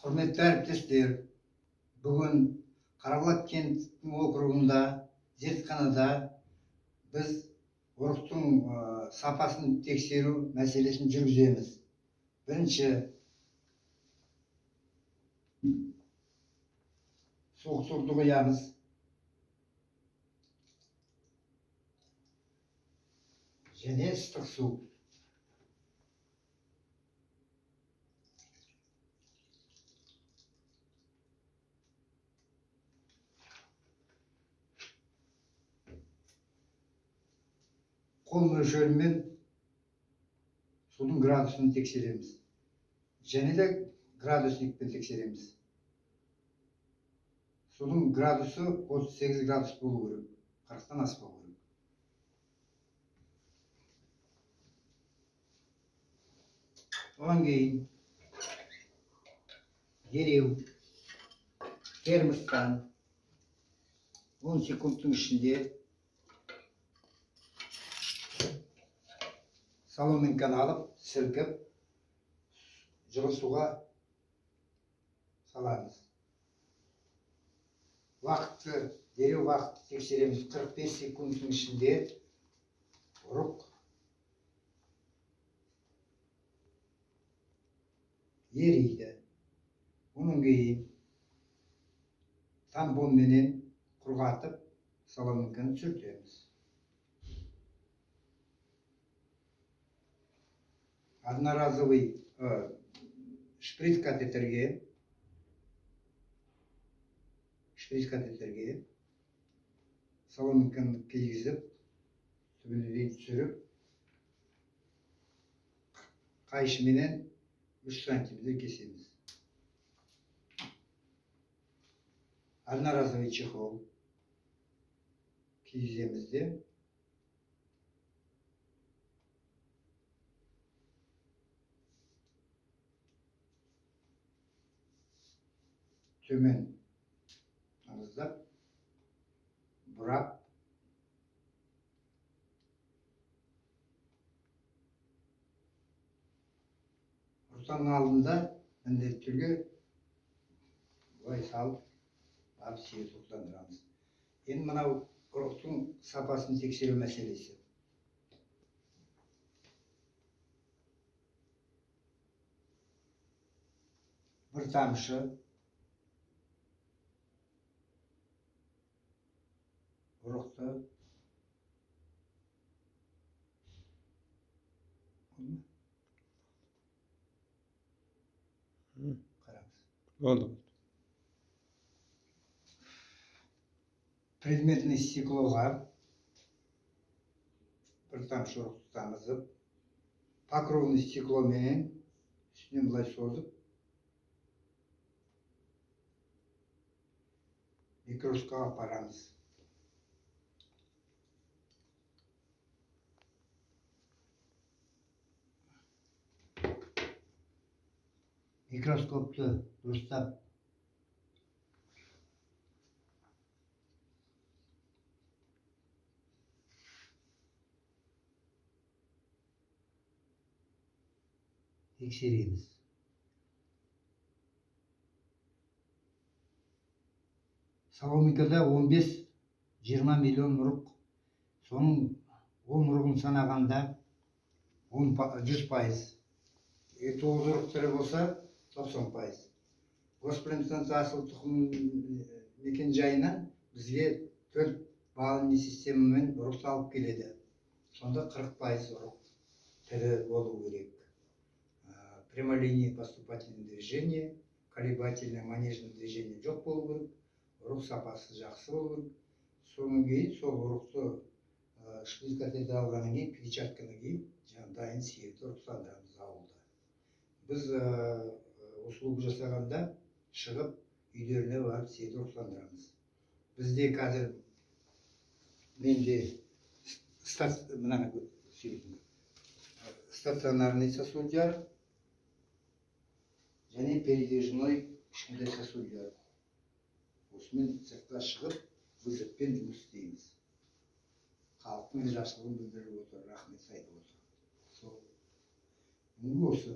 Құрметті әріптестер, бүгін Қарабұлақ кенттің округында, зертханада біз ұрықтың сапасын тексеру мәселесін жүргіземіз. Бірінші, суық суды құямыз. Және ыстық су. Қол мөлшерімен судың градусын тексереміз. Және де градусникпен тексереміз. Судың градусы 38 градус болу керек, 40-тан аспау керек. Оған кейін дереу термостан 10 секундтың ішінде соломинканы алып, сілкіп, жылы суға саламыз. Дереу уақытты тексереміз. 45 секундтың ішінде ұрық ериді. Оның кейін тампонменен құрғатып, соломинканы сүртеміз. Одноразовый шприц катетерге соломинканы кигізіп, түбіне дейін түсіріп, қайшыменен 3 сантиметр кесеміз. Одноразовый чехол кигіземіз де, төмен ағыздап, бұрап, ұрықтың алдында міндетті түрде былай салып, сиыр тоқтандырамыз. Енді мынау ұрықтың сапасын тексеру мәселесі. Бір тамшы ұрықты қараңыз. Предметный стеклоға бір тамшы ұрықты тамызып, покровный стекломен үстінен былай созып, микроскопқа апарамыз. Микроскопты дұрыстап тексереміз. Соломинкада 15-20 миллион ұрық, соның 10 ұрығын санағанда 100%. 9 ұрық тірі болса 90%. Госплемстанция асыл тұқым мекен жайынан бізге 4 баллный системамен ұрық салып келеді. Сонда 40% ұрық тірі болу керек. Прямолинейное поступательное движение, колебательное манежное движение жоқ болу керек. Ұрық сапасы жақсы болу керек. Соның кейін сол ұрықты шприц катетер алғаннан кейін, перчатканы киіп, дайын сиырды ұрықтандырамыз ауылда. Біз услуга жасағанда шығып, үйлеріне барып сиырды ұрықтандырамыз. Бізде қазір менде стационарный сосудяр және передвижной кішкентай сосудяр. Осымен сыртқа шығып, вызовпен жұмыс істейміз. Халықтың ризашылығын білдіріп отыр, рахмет айтып отыр. Осы